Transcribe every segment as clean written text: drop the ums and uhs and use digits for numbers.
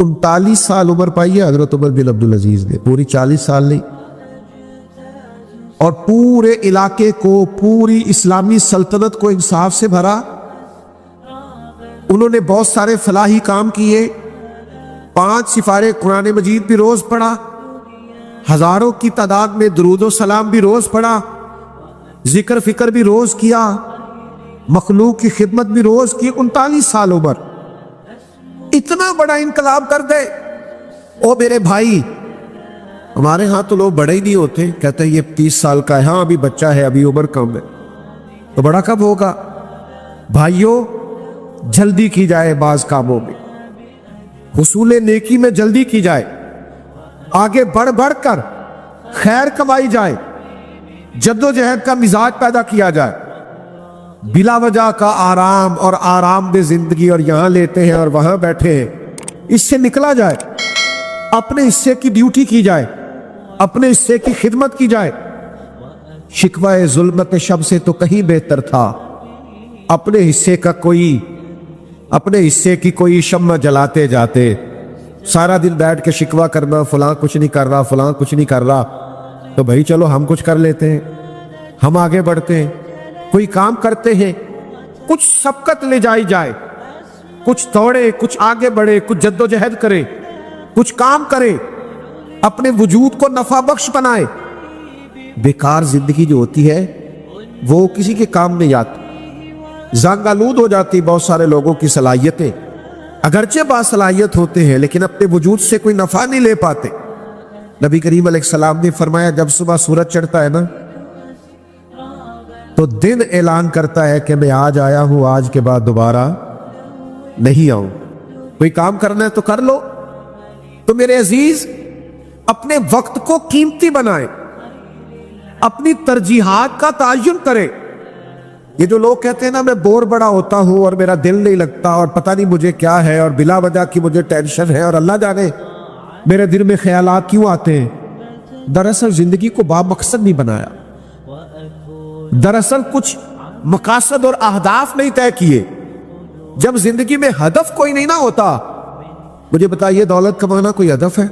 39 سال عمر پائی ہے حضرت عمر بن عبدالعزیز نے, پوری 40 سال نہیں. اور پورے علاقے کو, پوری اسلامی سلطنت کو انصاف سے بھرا. انہوں نے بہت سارے فلاحی کام کیے, 5 سپارے قرآن مجید بھی روز پڑھا, ہزاروں کی تعداد میں درود و سلام بھی روز پڑھا, ذکر فکر بھی روز کیا, مخلوق کی خدمت بھی روز کی. 39 سال عمر, اتنا بڑا انقلاب کر دے. او میرے بھائی, ہمارے ہاں تو لوگ بڑے ہی نہیں ہوتے, کہتے ہیں یہ 30 سال کا ہے, ہاں ابھی بچہ ہے, ابھی عمر کم ہے, تو بڑا کب ہوگا؟ بھائیوں جلدی کی جائے بعض کاموں میں, حصول نیکی میں جلدی کی جائے, آگے بڑھ بڑھ کر خیر کمائی جائے, جد و جہد کا مزاج پیدا کیا جائے. بلا وجہ کا آرام اور آرام دہ زندگی اور یہاں لیتے ہیں اور وہاں بیٹھے ہیں, اس سے نکلا جائے. اپنے حصے کی ڈیوٹی کی جائے, اپنے حصے کی خدمت کی جائے. شکوہ ظلمت شب سے تو کہیں بہتر تھا اپنے حصے کی کوئی شمع جلاتے جاتے. سارا دن بیٹھ کے شکوہ کرنا, فلاں کچھ نہیں کر رہا, فلاں کچھ نہیں کر رہا. تو بھائی چلو ہم کچھ کر لیتے ہیں, ہم آگے بڑھتے ہیں, کوئی کام کرتے ہیں, کچھ سبقت لے جائی جائے, کچھ دوڑے, کچھ آگے بڑھے, کچھ جد و جہد کرے, کچھ کام کرے, اپنے وجود کو نفع بخش بنائے. بیکار زندگی جو ہوتی ہے وہ کسی کے کام نہیں آتی, زنگ آلود ہو جاتی. بہت سارے لوگوں کی صلاحیتیں اگرچہ باصلاحیت ہوتے ہیں لیکن اپنے وجود سے کوئی نفع نہیں لے پاتے. نبی کریم علیہ السلام نے فرمایا جب صبح سورج چڑھتا ہے نا تو دن اعلان کرتا ہے کہ میں آج آیا ہوں, آج کے بعد دوبارہ نہیں آؤں. کوئی کام کرنا ہے تو کر لو. تو میرے عزیز اپنے وقت کو قیمتی بنائیں, اپنی ترجیحات کا تعین کریں. یہ جو لوگ کہتے ہیں نا میں بور بڑا ہوتا ہوں اور میرا دل نہیں لگتا اور پتہ نہیں مجھے کیا ہے اور بلا وجہ کی مجھے ٹینشن ہے اور اللہ جانے میرے دل میں خیالات کیوں آتے ہیں, دراصل زندگی کو با مقصد نہیں بنایا, دراصل کچھ مقاصد اور اہداف نہیں طے کیے. جب زندگی میں ہدف کوئی نہیں نہ ہوتا, مجھے بتائیے دولت کمانا کوئی ہدف ہے؟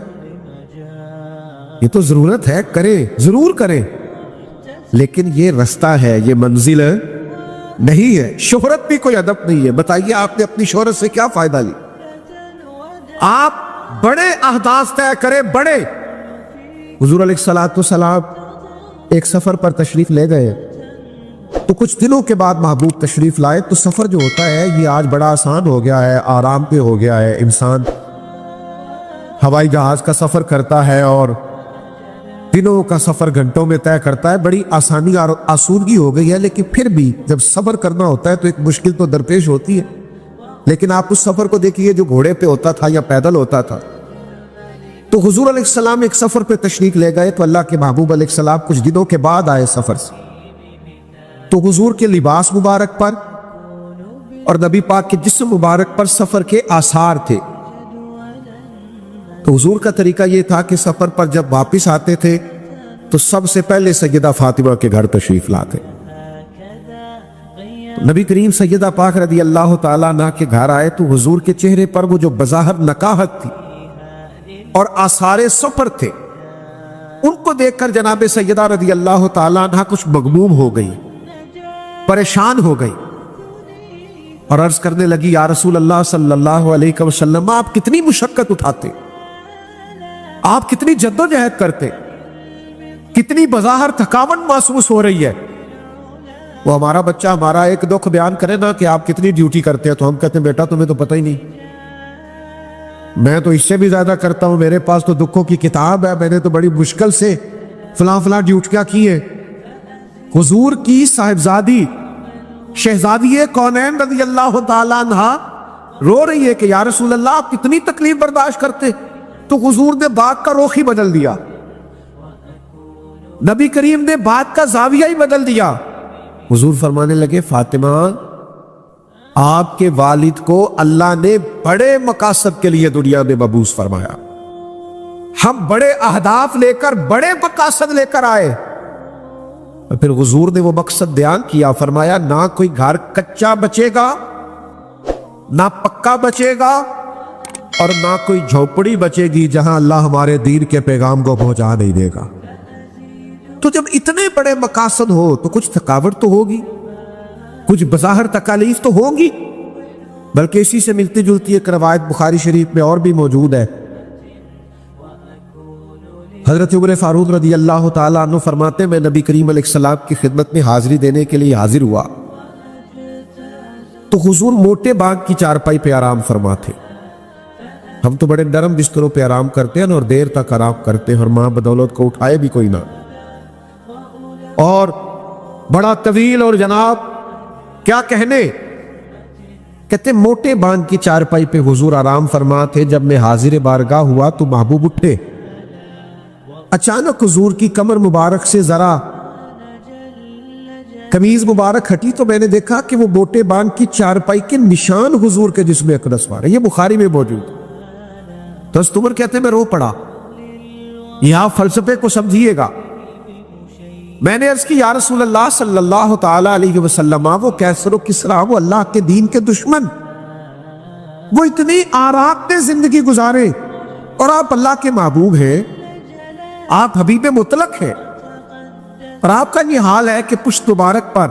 یہ تو ضرورت ہے, کریں ضرور کریں, لیکن یہ رستہ ہے, یہ منزل نہیں ہے. شہرت بھی کوئی ہدف نہیں ہے. بتائیے آپ نے اپنی شہرت سے کیا فائدہ لی؟ آپ بڑے اہداف طے کریں, بڑے. حضور علیہ الصلوۃ والسلام ایک سفر پر تشریف لے گئے تو کچھ دنوں کے بعد محبوب تشریف لائے. تو سفر جو ہوتا ہے یہ آج بڑا آسان ہو گیا ہے, آرام پہ ہو گیا ہے. انسان ہوائی جہاز کا سفر کرتا ہے اور دنوں کا سفر گھنٹوں میں طے کرتا ہے, بڑی آسانی اور آسودگی ہو گئی ہے. لیکن پھر بھی جب سفر کرنا ہوتا ہے تو ایک مشکل تو درپیش ہوتی ہے. لیکن آپ اس سفر کو دیکھیے جو گھوڑے پہ ہوتا تھا یا پیدل ہوتا تھا. تو حضور علیہ السلام ایک سفر پہ تشریف لے گئے تو اللہ کے محبوب علیہ السلام کچھ دنوں کے بعد آئے سفر سے. تو حضور کے لباس مبارک پر اور نبی پاک کے جسم مبارک پر سفر کے آثار تھے. تو حضور کا طریقہ یہ تھا کہ سفر پر جب واپس آتے تھے تو سب سے پہلے سیدہ فاطمہ کے گھر تشریف لاتے. نبی کریم سیدہ پاک رضی اللہ تعالیٰ عنہ کے گھر آئے تو حضور کے چہرے پر وہ جو بظاہر نکاہت تھی اور آثار سفر تھے, ان کو دیکھ کر جناب سیدہ رضی اللہ تعالیٰ عنہ کچھ مغموم ہو گئی, پریشان ہو گئی اور عرض کرنے لگی یا رسول اللہ صلی اللہ علیہ وسلم آپ کتنی مشقت اٹھاتے, آپ کتنی جد و جہد کرتے, کتنی بظاہر تھکاوٹ محسوس ہو رہی ہے. وہ ہمارا بچہ ہمارا ایک دکھ بیان کرے نا کہ آپ کتنی ڈیوٹی کرتے ہیں تو ہم کہتے ہیں بیٹا تمہیں تو پتہ ہی نہیں, میں تو اس سے بھی زیادہ کرتا ہوں, میرے پاس تو دکھوں کی کتاب ہے, میں نے تو بڑی مشکل سے فلاں فلاں ڈیوٹیاں کی ہیں. حضور کی صاحبزادی شہزادی کونین رضی اللہ تعالیٰ عنہ رو رہی ہے کہ یا رسول اللہ آپ کتنی تکلیف برداشت کرتے. تو حضور نے بات کا رخ ہی بدل دیا, نبی کریم نے بات کا زاویہ ہی بدل دیا. حضور فرمانے لگے فاطمہ آپ کے والد کو اللہ نے بڑے مقاصد کے لیے دنیا میں مبعوث فرمایا, ہم بڑے اہداف لے کر بڑے مقاصد لے کر آئے. پھر حضور نے وہ مقصد بیان کیا, فرمایا نہ کوئی گھر کچا بچے گا, نہ پکا بچے گا, اور نہ کوئی جھوپڑی بچے گی جہاں اللہ ہمارے دین کے پیغام کو پہنچا نہیں دے گا۔ تو جب اتنے بڑے مقاصد ہو تو کچھ تھکاوٹ تو ہوگی، کچھ بظاہر تکالیف تو ہوگی، بلکہ اسی سے ملتی جلتی ایک روایت بخاری شریف میں اور بھی موجود ہے۔ حضرت عمر فاروق رضی اللہ تعالیٰ عنہ فرماتے ہیں میں نبی کریم علیہ السلام کی خدمت میں حاضری دینے کے لیے حاضر ہوا تو حضور موٹے باغ کی چارپائی پہ آرام فرما تھے۔ ہم تو بڑے نرم بستروں پہ آرام کرتے ہیں اور دیر تک آرام کرتے ہیں، اور ماں بدولت کو اٹھائے بھی کوئی نہ، اور بڑا طویل، اور جناب کیا کہنے، کہتے موٹے باغ کی چارپائی پہ حضور آرام فرما تھے۔ جب میں حاضر بارگاہ ہوا تو محبوب اٹھے، اچانک حضور کی کمر مبارک سے ذرا قمیض مبارک ہٹی تو میں نے دیکھا کہ وہ موٹے باغ کی چارپائی کے نشان حضور کے جسم اقدس پر ہیں۔ یہ بخاری میں موجود۔ تو حضرت عمر کہتے ہیں میں رو پڑا۔ یہاں فلسفے کو سمجھیے گا۔ میں نے عرض کی یا رسول اللہ صلی اللہ تعالی علیہ وسلم، وہ کیسر و کسریٰ، وہ اللہ کے دین کے دشمن، وہ اتنی آرام میں زندگی گزارے، اور آپ اللہ کے محبوب ہیں، آپ حبیب مطلق ہیں، اور آپ کا یہ حال ہے کہ پشت مبارک پر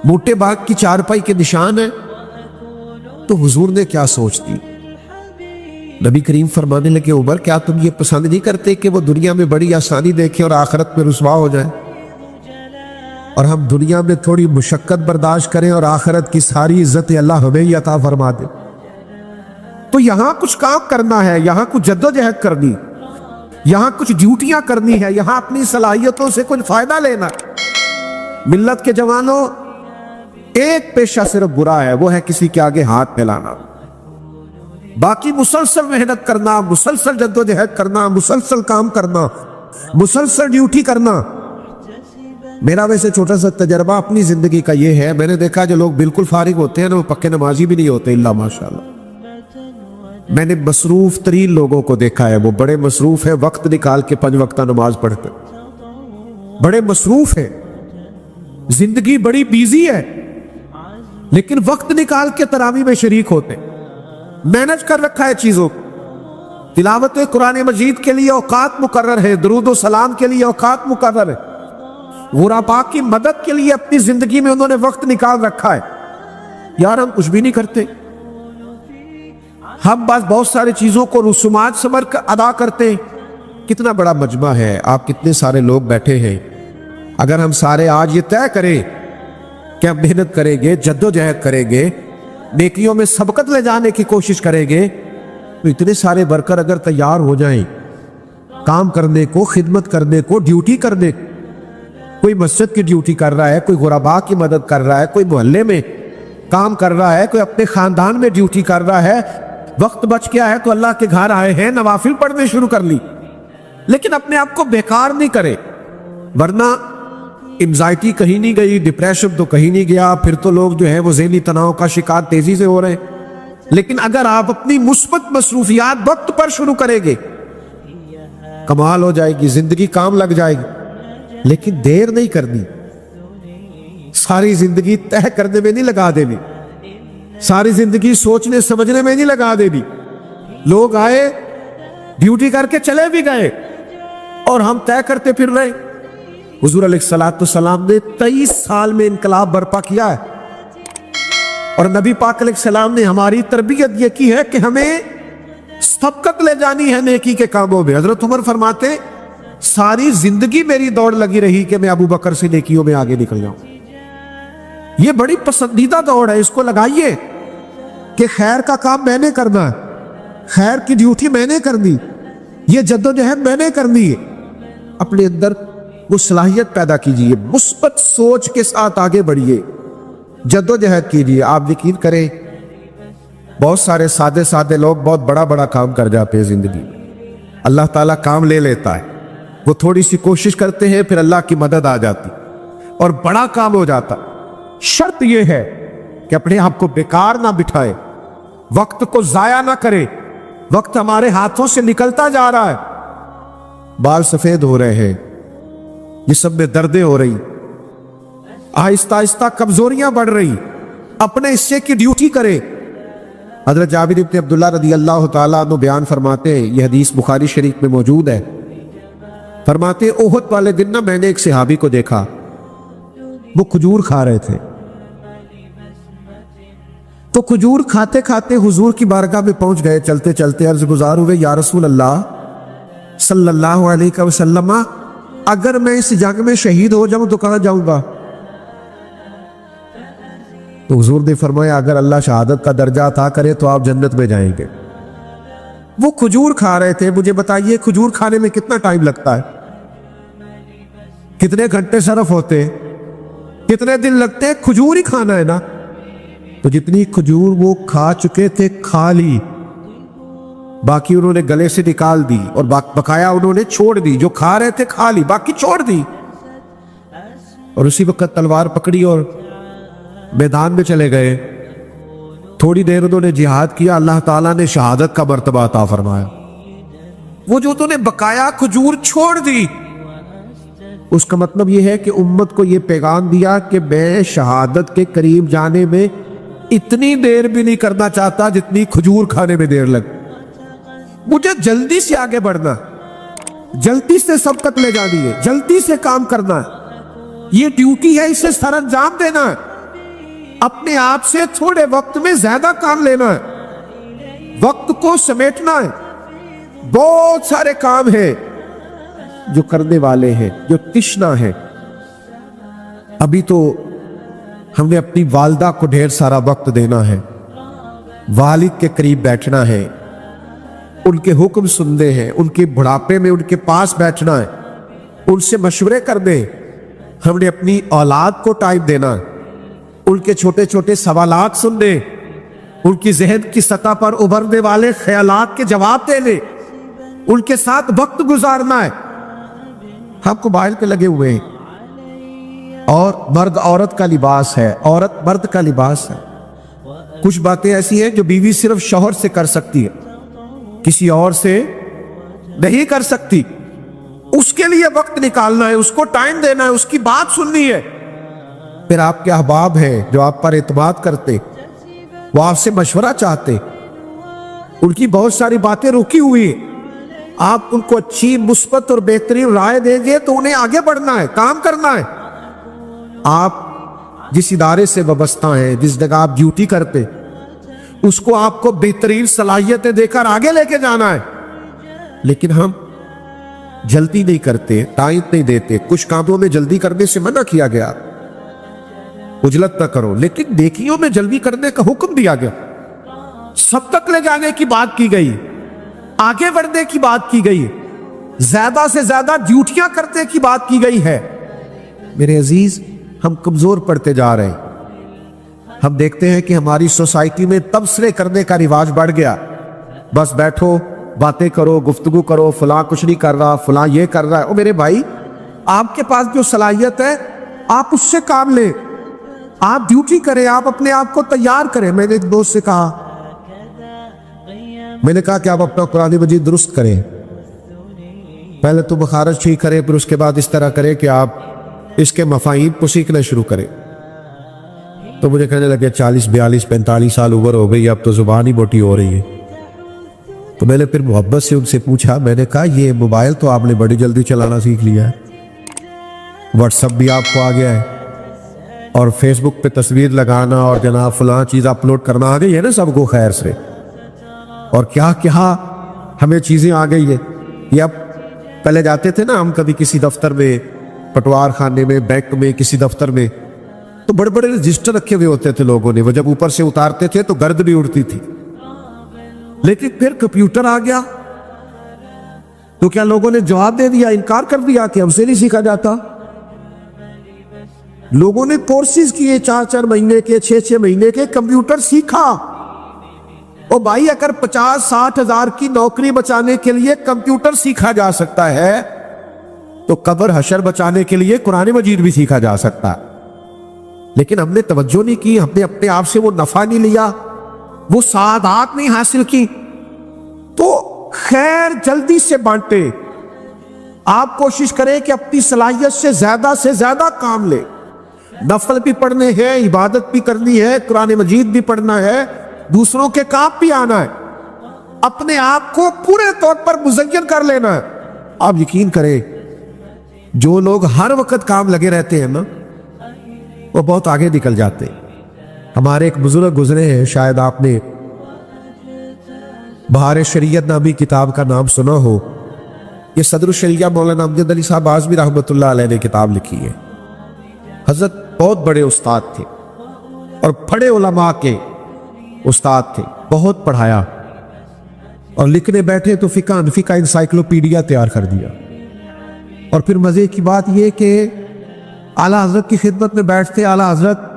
موٹے باغ کی چارپائی کے نشان ہیں۔ تو حضور نے کیا سوچ دی؟ نبی کریم فرمانے لگے عمر کیا تم یہ پسند نہیں کرتے کہ وہ دنیا میں بڑی آسانی دیکھیں اور آخرت میں رسوا ہو جائیں، اور ہم دنیا میں تھوڑی مشقت برداشت کریں اور آخرت کی ساری عزت اللہ ہمیں ہی عطا فرما دے؟ تو یہاں کچھ کام کرنا ہے، یہاں کچھ جدوجہد کرنی، یہاں کچھ ڈیوٹیاں کرنی ہے، یہاں اپنی صلاحیتوں سے کچھ فائدہ لینا۔ ملت کے جوانوں، ایک پیشہ صرف برا ہے، وہ ہے کسی کے آگے ہاتھ پھیلانا۔ باقی مسلسل محنت کرنا، مسلسل جدوجہد کرنا، مسلسل کام کرنا، مسلسل ڈیوٹی کرنا۔ میرا ویسے چھوٹا سا تجربہ اپنی زندگی کا یہ ہے، میں نے دیکھا جو لوگ بالکل فارغ ہوتے ہیں نا، وہ پکے نمازی بھی نہیں ہوتے الا ماشاءاللہ۔ میں نے مصروف ترین لوگوں کو دیکھا ہے، وہ بڑے مصروف ہیں، وقت نکال کے 5 وقتہ نماز پڑھتے، بڑے مصروف ہیں، زندگی بڑی بیزی ہے، لیکن وقت نکال کے تراویح میں شریک ہوتے، مینج کر رکھا ہے چیزوں کو۔ تلاوت قرآن مجید کے لیے اوقات مقرر ہے، درود و سلام کے لیے اوقات مقرر ہے، غرباء کی مدد کے لیے اپنی زندگی میں انہوں نے وقت نکال رکھا ہے۔ یار ہم کچھ بھی نہیں کرتے، ہم بس بہت ساری چیزوں کو رسومات سمجھ کر ادا کرتے ہیں۔ کتنا بڑا مجمع ہے، آپ کتنے سارے لوگ بیٹھے ہیں، اگر ہم سارے آج یہ طے کریں کہ ہم محنت کریں گے، جدوجہد کریں گے، نیکیوں میں سبقت لے جانے کی کوشش کریں گے، تو اتنے سارے ورکر اگر تیار ہو جائیں کام کرنے کو، خدمت کرنے کو، ڈیوٹی کرنے، کوئی مسجد کی ڈیوٹی کر رہا ہے، کوئی غرباء کی مدد کر رہا ہے، کوئی محلے میں کام کر رہا ہے، کوئی اپنے خاندان میں ڈیوٹی کر رہا ہے، وقت بچ گیا ہے تو اللہ کے گھر آئے ہیں، نوافل پڑھنے شروع کر لی، لیکن اپنے آپ کو بیکار نہیں کرے، ورنہ انزائٹی کہیں نہیں گئی، ڈپریشن تو کہیں نہیں گیا، پھر تو لوگ جو ہے وہ ذہنی تناؤ کا شکار تیزی سے ہو رہے ہیں۔ لیکن اگر آپ اپنی مثبت مصروفیات وقت پر شروع کریں گے، کمال ہو جائے گی، زندگی کام لگ جائے گی، لیکن دیر نہیں کرنی، ساری زندگی طے کرنے میں نہیں لگا دینی، ساری زندگی سوچنے سمجھنے میں نہیں لگا دینی۔ لوگ آئے ڈیوٹی کر کے چلے بھی گئے اور ہم طے کرتے پھر رہے۔ حضور علیہ السلام نے 23 سال میں انقلاب برپا کیا ہے، اور نبی پاک علیہ السلام نے ہماری تربیت یہ کی ہے کہ ہمیں سبقت لے جانی ہے نیکی کے کاموں میں۔ حضرت عمر فرماتے ساری زندگی میری دوڑ لگی رہی کہ میں ابو بکر سے نیکیوں میں آگے نکل جاؤں۔ یہ بڑی پسندیدہ دوڑ ہے، اس کو لگائیے کہ خیر کا کام میں نے کرنا ہے، خیر کی ڈیوٹی میں نے کرنی، یہ جدوجہد میں نے کرنی ہے۔ اپنے اندر وہ صلاحیت پیدا کیجئے، مثبت سوچ کے ساتھ آگے بڑھیے، جدوجہد کیجئے۔ آپ یقین کریں بہت سارے سادے سادے لوگ بہت بڑا بڑا کام کر جاتے ہیں زندگی میں، اللہ تعالیٰ کام لے لیتا ہے، وہ تھوڑی سی کوشش کرتے ہیں، پھر اللہ کی مدد آ جاتی اور بڑا کام ہو جاتا۔ شرط یہ ہے کہ اپنے آپ کو بیکار نہ بٹھائے، وقت کو ضائع نہ کرے۔ وقت ہمارے ہاتھوں سے نکلتا جا رہا ہے، بال سفید ہو رہے ہیں، جسم میں دردیں ہو رہی، آہستہ آہستہ کمزوریاں بڑھ رہی۔ اپنے حصے کی ڈیوٹی کرے، حضرت جابر بن عبداللہ رضی اللہ تعالیٰ عنہ بیان فرماتے ہیں، یہ حدیث بخاری شریف میں موجود ہے، فرماتے ہیں احد والے دن نا میں نے ایک صحابی کو دیکھا، وہ کھجور کھا رہے تھے، تو کھجور کھاتے کھاتے حضور کی بارگاہ میں پہنچ گئے، چلتے چلتے عرض گزار ہوئے، یا رسول اللہ صلی اللہ علیہ وسلم، اگر میں اس جنگ میں شہید ہو جاؤں تو کہاں جاؤں گا؟ تو حضور نے فرمایا اگر اللہ شہادت کا درجہ عطا کرے تو آپ جنت میں جائیں گے۔ وہ کھجور کھا رہے تھے، مجھے بتائیے کھجور کھانے میں کتنا ٹائم لگتا ہے؟ کتنے گھنٹے صرف ہوتے، کتنے دن لگتے؟ کھجور ہی کھانا ہے نا۔ تو جتنی کھجور وہ کھا چکے تھے کھا لی، باقی انہوں نے گلے سے نکال دی، اور بقایا انہوں نے چھوڑ دی، جو کھا رہے تھے کھا لی، باقی چھوڑ دی، اور اسی وقت تلوار پکڑی اور میدان میں چلے گئے۔ تھوڑی دیر انہوں نے جہاد کیا، اللہ تعالیٰ نے شہادت کا مرتبہ عطا فرمایا۔ وہ جو انہوں نے بقایا کھجور چھوڑ دی، اس کا مطلب یہ ہے کہ امت کو یہ پیغام دیا کہ میں شہادت کے قریب جانے میں اتنی دیر بھی نہیں کرنا چاہتا جتنی کھجور کھانے میں دیر لگ، مجھے جلدی سے آگے بڑھنا، جلدی سے سبقت لے جانی ہے، جلدی سے کام کرنا ہے، یہ ڈیوٹی ہے، اسے سر انجام دینا ہے، اپنے آپ سے تھوڑے وقت میں زیادہ کام لینا ہے، وقت کو سمیٹنا ہے۔ بہت سارے کام ہیں جو کرنے والے ہیں، جو تشنا ہے۔ ابھی تو ہم نے اپنی والدہ کو ڈھیر سارا وقت دینا ہے، والد کے قریب بیٹھنا ہے، ان کے حکم سننے ہیں، ان کے بڑھاپے میں ان کے پاس بیٹھنا ہے، ان سے مشورے کرنے، ہم نے اپنی اولاد کو ٹائم دینا، ان کے چھوٹے چھوٹے سوالات سننے، ان کی ذہن کی سطح پر ابھرنے والے خیالات کے جواب دینے، ان کے ساتھ وقت گزارنا ہے۔ ہم موبائل پہ لگے ہوئے ہیں، اور مرد عورت کا لباس ہے، عورت مرد کا لباس ہے۔ کچھ باتیں ایسی ہیں جو بیوی صرف شوہر سے کر سکتی ہے، کسی اور سے نہیں کر سکتی، اس کے لیے وقت نکالنا ہے، اس کو ٹائم دینا ہے، اس کی بات سننی ہے۔ پھر آپ کے احباب ہیں جو آپ پر اعتماد کرتے، وہ آپ سے مشورہ چاہتے، ان کی بہت ساری باتیں رکی ہوئی ہیں، آپ ان کو اچھی مثبت اور بہترین رائے دیں گے تو انہیں آگے بڑھنا ہے، کام کرنا ہے۔ آپ جس ادارے سے وابستہ ہیں، جس جگہ آپ ڈیوٹی کرتے، اس کو آپ کو بہترین صلاحیتیں دے کر آگے لے کے جانا ہے، لیکن ہم جلدی نہیں کرتے، ٹائم نہیں دیتے۔ کچھ کاموں میں جلدی کرنے سے منع کیا گیا، عجلت نہ کرو، لیکن نیکیوں میں جلدی کرنے کا حکم دیا گیا، سب تک لے جانے کی بات کی گئی، آگے بڑھنے کی بات کی گئی، زیادہ سے زیادہ ڈیوٹیاں کرنے کی بات کی گئی ہے۔ میرے عزیز، ہم کمزور پڑتے جا رہے ہیں۔ ہم دیکھتے ہیں کہ ہماری سوسائٹی میں تبصرے کرنے کا رواج بڑھ گیا، بس بیٹھو، باتیں کرو، گفتگو کرو، فلاں کچھ نہیں کر رہا، فلاں یہ کر رہا ہے۔ او میرے بھائی، آپ کے پاس جو صلاحیت ہے آپ اس سے کام لیں، آپ ڈیوٹی کریں، آپ اپنے آپ کو تیار کریں۔ میں نے ایک دوست سے کہا، میں نے کہا کہ آپ اپنا قرآن مجید درست کریں، پہلے تو مخارج ٹھیک کریں، پھر اس کے بعد اس طرح کریں کہ آپ اس کے مفاہیم کو سیکھنا شروع کریں۔ تو مجھے کہنے لگے 40 42 45 سال عمر ہو گئی، اب تو زبان ہی موٹی ہو رہی ہے۔ تو میں نے پھر محبت سے ان سے پوچھا، میں نے کہا یہ موبائل تو آپ نے بڑی جلدی چلانا سیکھ لیا ہے، واٹس ایپ بھی آپ کو آ گیا ہے، اور فیس بک پہ تصویر لگانا اور جناب فلاں چیز اپلوڈ کرنا آ گئی ہے نا سب کو خیر سے، اور کیا کیا ہمیں چیزیں آ گئی ہے۔ یہ اب پہلے جاتے تھے نا ہم کبھی کسی دفتر میں، پٹوار خانے میں، بینک میں، کسی دفتر میں، تو بڑے بڑے رجسٹر رکھے ہوئے ہوتے تھے لوگوں نے، وہ جب اوپر سے اتارتے تھے تو گرد بھی اڑتی تھی۔ لیکن پھر کمپیوٹر آ گیا تو کیا لوگوں نے جواب دے دیا، انکار کر دیا کہ ہم سے نہیں سیکھا جاتا؟ لوگوں نے کورسز کیے 4 مہینے کے، 6 مہینے کے، کمپیوٹر سیکھا۔ اور بھائی اگر 50-60 ہزار کی نوکری بچانے کے لیے کمپیوٹر سیکھا جا سکتا ہے تو قبر حشر بچانے کے لیے قرآن مجید بھی سیکھا جا سکتا ہے۔ لیکن ہم نے توجہ نہیں کی، ہم نے اپنے آپ سے وہ نفع نہیں لیا، وہ سعادات نہیں حاصل کی۔ تو خیر جلدی سے بانٹے، آپ کوشش کریں کہ اپنی صلاحیت سے زیادہ کام لیں، نفل بھی پڑھنے ہیں، عبادت بھی کرنی ہے، قرآن مجید بھی پڑھنا ہے، دوسروں کے کام بھی آنا ہے, اپنے آپ کو پورے طور پر مزین کر لینا ہے. آپ یقین کریں جو لوگ ہر وقت کام لگے رہتے ہیں نا وہ بہت آگے نکل جاتے ہیں. ہمارے ایک بزرگ گزرے ہیں, شاید آپ نے بہار شریعت نامی کتاب کا نام سنا ہو. یہ صدر الشریعہ مولانا امجد علی صاحب اعظمی رحمۃ اللہ علیہ نے کتاب لکھی ہے. حضرت بہت بڑے استاد تھے اور بڑے علماء کے استاد تھے, بہت پڑھایا, اور لکھنے بیٹھے تو فقہ حنفی کا انسائکلوپیڈیا تیار کر دیا. اور پھر مزے کی بات یہ کہ اعلیٰ حضرت کی خدمت میں بیٹھتے, اعلیٰ حضرت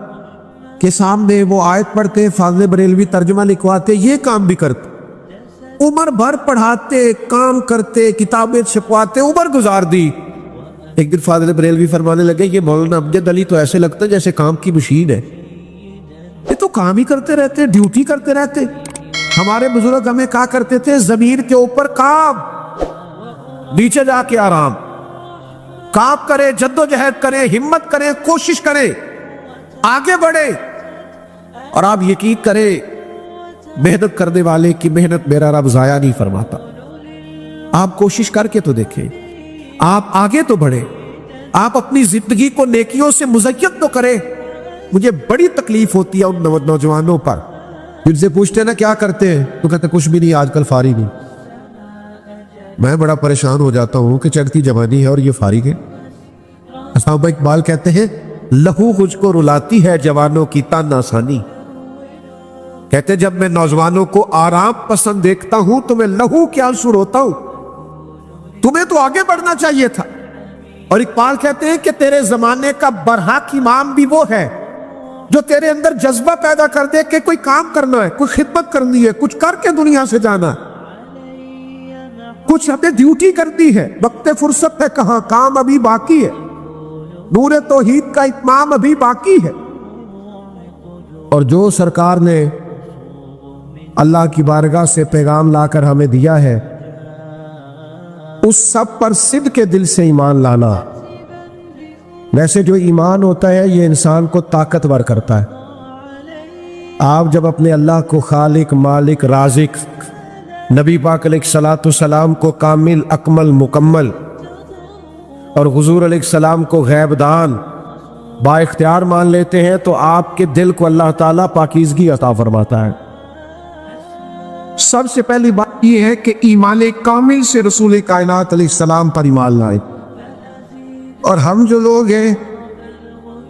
کے سامنے وہ آیت پڑھتے, فاضل بریلوی ترجمہ لکھواتے, یہ کام بھی کرتے, عمر بھر پڑھاتے, کام کرتے, کتابیں چھپواتے, عمر گزار دی. ایک دن فاضل بریلوی فرمانے لگے یہ مولانا امجد علی تو ایسے لگتا ہے جیسے کام کی مشین ہے, یہ تو کام ہی کرتے رہتے, ڈیوٹی کرتے رہتے. ہمارے بزرگ ہمیں کہا کرتے تھے زمین کے اوپر کام, نیچے جا کے آرام. کام کرے, جدوجہد کرے, ہمت کرے, کوشش کرے, آگے بڑھے. اور آپ یقین کریں محنت کرنے والے کی محنت میرا رب ضائع نہیں فرماتا. آپ کوشش کر کے تو دیکھیں, آپ آگے تو بڑھیں, آپ اپنی زندگی کو نیکیوں سے مزین تو کریں. مجھے بڑی تکلیف ہوتی ہے ان نوجوانوں پر جن سے پوچھتے ہیں نا کیا کرتے ہیں تو کہتے کچھ بھی نہیں, آج کل فارغ نہیں. میں بڑا پریشان ہو جاتا ہوں کہ چڑھتی جوانی ہے اور یہ فارغ ہے. صاحب اقبال کہتے ہیں لہو مجھ کو رلاتی ہے جوانوں کی تان آسانی. کہتے جب میں نوجوانوں کو آرام پسند دیکھتا ہوں تو میں لہو کے آنسو روتا ہوں. تمہیں تو آگے بڑھنا چاہیے تھا. اور اقبال کہتے ہیں کہ تیرے زمانے کا برحق امام بھی وہ ہے جو تیرے اندر جذبہ پیدا کر دے کہ کوئی کام کرنا ہے, کوئی خدمت کرنی ہے, کچھ کر کے دنیا سے جانا ہے, کچھ ہمیں ڈیوٹی کرنی ہے. وقت فرصت ہے کہاں, کام ابھی باقی ہے, نور توحید کا اتمام ابھی باقی ہے. اور جو سرکار نے اللہ کی بارگاہ سے پیغام لا کر ہمیں دیا ہے اس سب پر صدق کے دل سے ایمان لانا. ویسے جو ایمان ہوتا ہے یہ انسان کو طاقتور کرتا ہے. آپ جب اپنے اللہ کو خالق, مالک, رازق, نبی پاک علیہ الصلوۃ والسلام کو کامل, اکمل, مکمل اور حضور علیہ السلام کو غیب دان, با اختیار مان لیتے ہیں تو آپ کے دل کو اللہ تعالیٰ پاکیزگی عطا فرماتا ہے. سب سے پہلی بات یہ ہے کہ ایمان کامل سے رسول کائنات علیہ السلام پر ایمان لائیں. اور ہم جو لوگ ہیں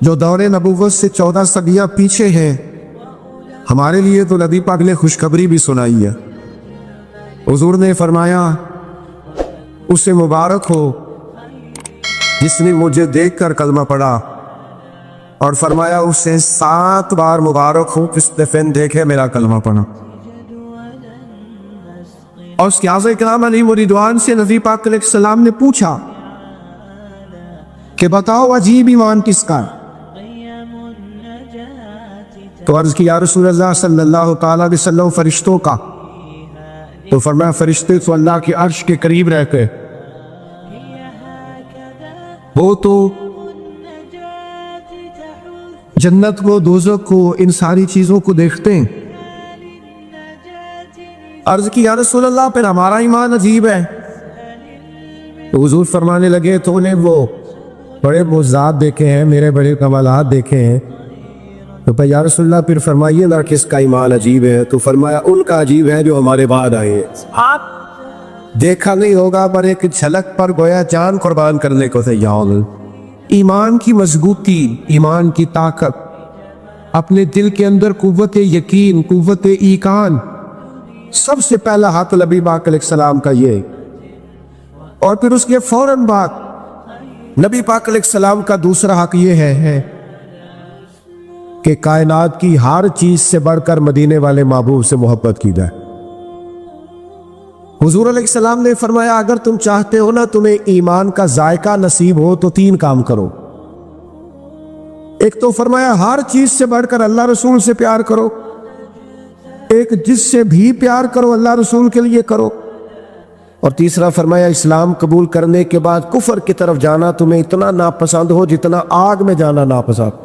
جو دور نبوت سے 14 صدیاں پیچھے ہیں, ہمارے لیے تو نبی پاک نے خوشخبری بھی سنائی ہے. حضور نے فرمایا اسے مبارک ہو جس نے مجھے دیکھ کر کلمہ پڑھا, اور فرمایا اسے 7 بار مبارک ہو جس نے فن دیکھے میرا کلمہ پڑھا. اور اس کے اعزاء کرام علیہ رضوان سے نبی پاک علیہ السلام نے پوچھا کہ بتاؤ عجیب ایمان کس کا؟ تو عرض کی یا رسول اللہ صلی اللہ تعالی علیہ وسلم فرشتوں کا. تو فرمایا فرشتے تو اللہ کے عرش کے قریب رہتے, وہ تو جنت کو, دوزخ کو, ان ساری چیزوں کو دیکھتے ہیں. عرض کی یا رسول اللہ پھر ہمارا ایمان عجیب ہے. تو حضور فرمانے لگے تو انہیں وہ بڑے معجزات دیکھے ہیں, میرے بڑے کمالات دیکھے ہیں. تو پھر یا رسول اللہ پھر فرمائیے نا کس کا ایمان عجیب ہے؟ تو فرمایا ان کا عجیب ہے جو ہمارے بعد آئے ہیں. دیکھا نہیں ہوگا پر ایک جھلک پر گویا جان قربان کرنے کو تیار. ایمان کی مضبوطی, ایمان کی طاقت, اپنے دل کے اندر قوت یقین, قوت ایقان, سب سے پہلا ہاتھ نبی پاک علیہ السلام کا یہ. اور پھر اس کے فوراً بعد نبی پاک علیہ السلام کا دوسرا حق یہ ہے کہ کائنات کی ہر چیز سے بڑھ کر مدینے والے محبوب سے محبت کی جائے. حضور علیہ السلام نے فرمایا اگر تم چاہتے ہو نا تمہیں ایمان کا ذائقہ نصیب ہو تو 3 کام کرو. ایک تو فرمایا ہر چیز سے بڑھ کر اللہ رسول سے پیار کرو, ایک جس سے بھی پیار کرو اللہ رسول کے لیے کرو, اور تیسرا فرمایا اسلام قبول کرنے کے بعد کفر کی طرف جانا تمہیں اتنا ناپسند ہو جتنا آگ میں جانا ناپسند.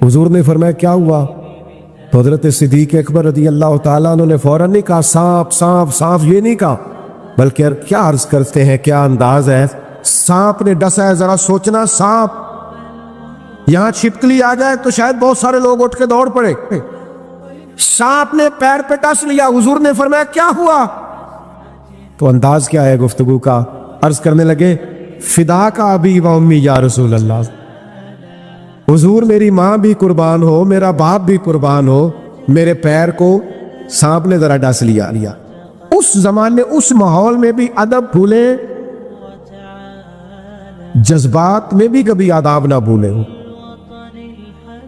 حضور نے فرمایا کیا ہوا؟ تو حضرت صدیق اکبر رضی اللہ تعالیٰ عنہ نے فوراً نہیں کہا سانپ سانپ سانپ، یہ نہیں کہا، بلکہ کیا عرض کرتے ہیں، کیا انداز ہے، سانپ نے ڈسا ہے، ذرا سوچنا، سانپ یہاں چھپکلی آ جائے تو شاید بہت سارے لوگ اٹھ کے دوڑ پڑے، سانپ نے پیر پہ ڈس لیا، حضور نے فرمایا کیا ہوا؟ تو انداز کیا ہے گفتگو کا؟ عرض کرنے لگے فدا کا ابی و امی یا رسول اللہ، حضور میری ماں بھی قربان ہو، میرا باپ بھی قربان ہو، میرے پیر کو سانپ نے ذرا ڈس لیا۔ اس زمانے اس ماحول میں بھی ادب بھولے، جذبات میں بھی کبھی آداب نہ بھولے۔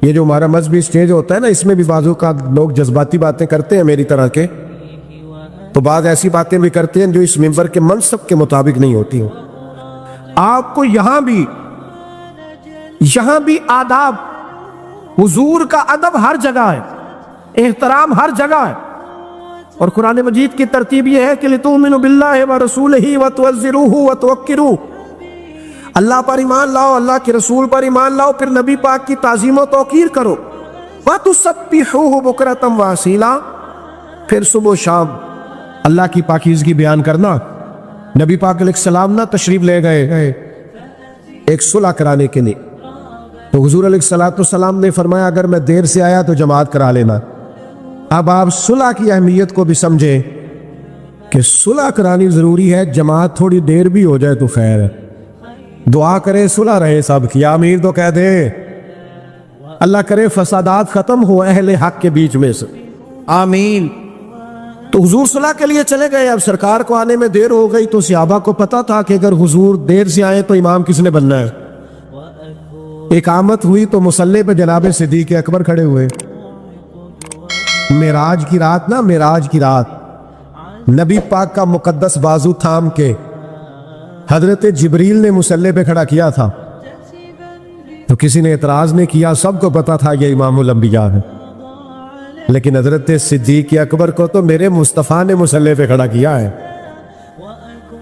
یہ جو ہمارا مذہبی سٹیج ہوتا ہے نا، اس میں بھی بعضوں کا لوگ جذباتی باتیں کرتے ہیں میری طرح کے، تو بعض ایسی باتیں بھی کرتے ہیں جو اس منبر کے منصب کے مطابق نہیں ہوتی ہوں۔ آپ کو یہاں بھی آداب، حضور کا ادب ہر جگہ ہے، احترام ہر جگہ ہے، اور قرآن مجید کی ترتیب یہ ہے کہ لِتُؤْمِنُوا بِاللَّهِ وَرَسُولِهِ وَتُعَزِّرُوهُ وَتُوَقِّرُوهُ، اللہ پر ایمان لاؤ، اللہ کے رسول پر ایمان لاؤ، پھر نبی پاک کی تعظیم و توقیر کرو، وَتُسَبِّحُوهُ بُكْرَةً وَأَصِيلًا، پھر صبح و شام اللہ کی پاکیزگی بیان کرنا۔ نبی پاک علیہ السلام نہ تشریف لے گئے ایک صلح کرانے کے لیے، تو حضور علیہ السلام نے فرمایا اگر میں دیر سے آیا تو جماعت کرا لینا۔ اب آپ صلح کی اہمیت کو بھی سمجھیں کہ صلح کرانی ضروری ہے، جماعت تھوڑی دیر بھی ہو جائے تو خیر ہے، دعا کرے صلح رہے سب کی، آمین تو کہہ دے، اللہ کرے فسادات ختم ہو اہل حق کے بیچ میں سے، آمین۔ تو حضور صلح کے لیے چلے گئے، اب سرکار کو آنے میں دیر ہو گئی، تو صحابہ کو پتا تھا کہ اگر حضور دیر سے آئے تو امام کس نے بننا ہے۔ اقامت ہوئی تو مصلی پہ جناب صدیق اکبر کھڑے ہوئے، معراج کی رات نا، معراج کی رات نبی پاک کا مقدس بازو تھام کے حضرت جبریل نے مصلی پہ کھڑا کیا تھا، تو کسی نے اعتراض نہیں کیا، سب کو پتا تھا یہ امام الانبیاء ہے، لیکن حضرت صدیق اکبر کو تو میرے مصطفیٰ نے مصلی پہ کھڑا کیا ہے۔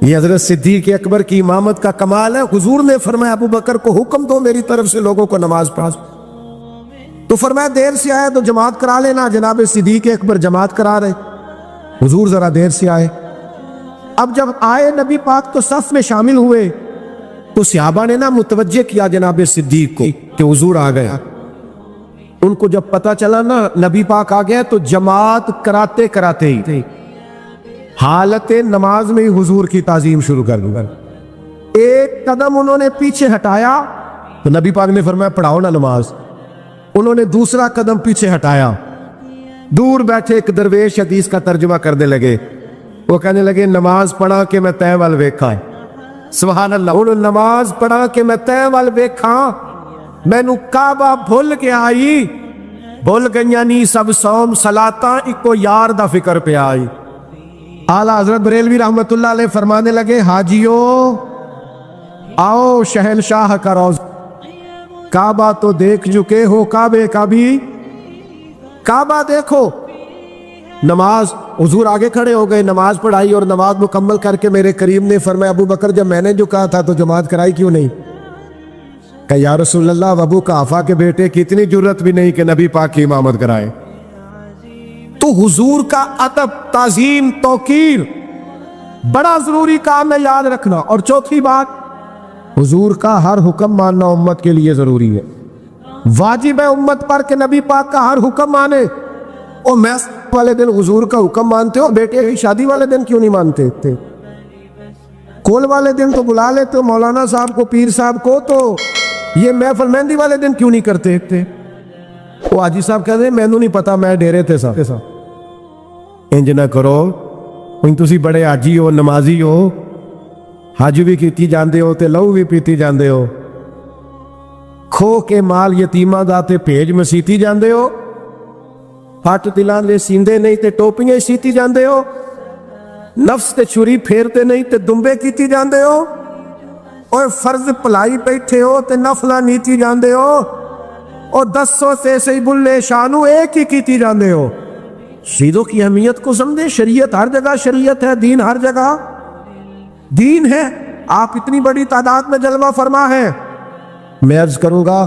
یہ حضرت صدیق اکبر کی امامت کا کمال ہے۔ حضور نے فرمایا ابو بکر کو حکم دو میری طرف سے لوگوں کو نماز پڑھا، تو فرمایا دیر سے آئے تو جماعت کرا لینا، جناب صدیق اکبر جماعت کرا رہے، حضور ذرا دیر سے آئے۔ اب جب آئے نبی پاک تو صف میں شامل ہوئے، تو صحابہ نے نا متوجہ کیا جناب صدیق کو کہ حضور آ گیا۔ ان کو جب پتا چلا نا نبی پاک آ گیا، تو جماعت کراتے کراتے ہی حالت نماز میں ہی حضور کی تعظیم شروع کر دی۔ ایک قدم انہوں نے پیچھے ہٹایا تو نبی پاک نے فرمایا پڑھاؤ نا نماز، انہوں نے دوسرا قدم پیچھے ہٹایا، دور بیٹھے ایک درویش حدیث کا ترجمہ کرنے لگے، وہ کہنے لگے نماز پڑھا کہ میں تے وال ویکھا ہے، سبحان اللہ، انہوں نے نماز پڑھا کہ میں تے وال ویکھا، مینوں کعبہ بھول کے آئی، بھول گئیاں نہیں سب صوم صلاتاں، اکو یار دا فکر پہ آئی۔ اعلیٰ حضرت بریلوی رحمت اللہ علیہ فرمانے لگے حاجیو آؤ شہنشاہ کا روضہ، کعبہ تو دیکھ چکے ہو، کعبے کا بھی کعبہ دیکھو۔ نماز حضور آگے کھڑے ہو گئے، نماز پڑھائی اور نماز مکمل کر کے میرے کریم نے فرمایا ابو بکر جب میں نے جو کہا تھا تو جماعت کرائی کیوں نہیں؟ کہ یا رسول اللہ ابو قحافہ کے بیٹے کی اتنی جرت بھی نہیں کہ نبی پاک کی امامت کرائے۔ تو حضور کا ادب، تعظیم، توقیر بڑا ضروری کام ہے، یاد رکھنا۔ اور چوتھی بات، حضور کا ہر حکم ماننا امت کے لیے ضروری ہے، واجب ہے امت پر کہ نبی پاک کا ہر حکم مانے۔ اور میں والے دن حضور کا حکم مانتے ہو، بیٹے کی شادی والے دن کیوں نہیں مانتے تھے؟ کول والے دن تو بلا لیتے ہو مولانا صاحب کو، پیر صاحب کو، تو یہ محفل مہندی والے دن کیوں نہیں کرتے تھے؟ وہ حاجی صاحب کہتے ہیں مینوں نہیں پتا، میں ڈیرے تے سا۔ انج نہ کرو، تسی بڑے حاجی ہو، نمازی ہو، حج بھی کیتی جاندے ہو تے لہو بھی پیتی جاندے ہو، کھو کے مال یتیماں دا تے بھیج مسیتی جاندے ہو، پھٹ دلاں دے سیندے نہیں تے ٹوپیاں سیتی جاندے ہو، نفس تے چھری پھیرتے نہیں تے دمبے کیتی جاندے ہو، اور فرض پلائی بیٹھے ہو تے نفلہ نیتی جاندے ہو، اور 10 سے سی بلے شانو ایک ہی کیتی جاندے ہو۔ شہیدوں کی اہمیت کو سمجھے، شریعت ہر جگہ شریعت ہے، دین ہر جگہ دین ہے۔ آپ اتنی بڑی تعداد میں جلوہ فرما ہے، میں عرض کروں گا